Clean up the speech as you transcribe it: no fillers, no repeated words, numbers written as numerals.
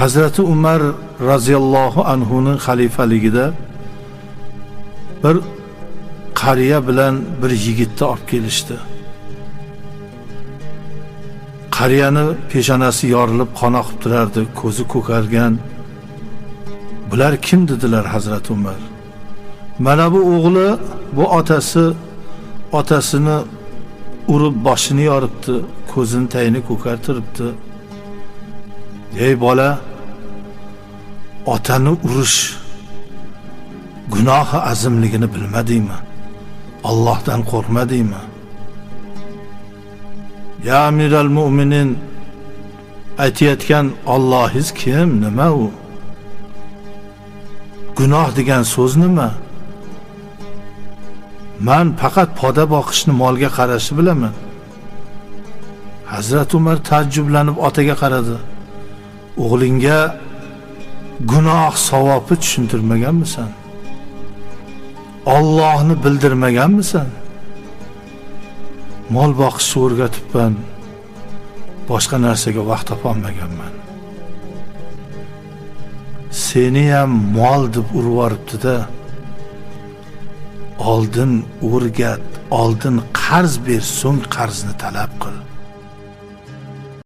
Hazrati Umar raziyallohu anhuning xalifaligida bir qariya bilan bir yigitni olib kelishdi. Qariyani peshonasi yorilib qon oqib turardi, ko'zi ko'kargan. Bular kim dedilar Hazrati Umar? Mana bu o'g'li, bu otasini urib boshini yoribdi, ko'zini tayini ko'kartiribdi. Ey bola, otani urish gunohi azimligini bilmadingmi? Allohdan qo'rqmadingmi? Ya amiral mu'minin, aytayotgan Allohingiz kim? Nima u? Gunoh degan so'z nima? Men faqat poda boqishni, molga qarashni bilaman. Hazrat Umar taajjublanib otaga qaradi. O'g'lingga gunoh savobni tushuntirmaganmisan? Allohni bildirmaganmisan? Mol boqishni o'rgatibman. Boshqa narsaga vaqt topolmaganman. Seni ham mol deb urib yoribdi-da. Oldin o'rgat, oldin qarz ber, so'ng qarzni talab qil.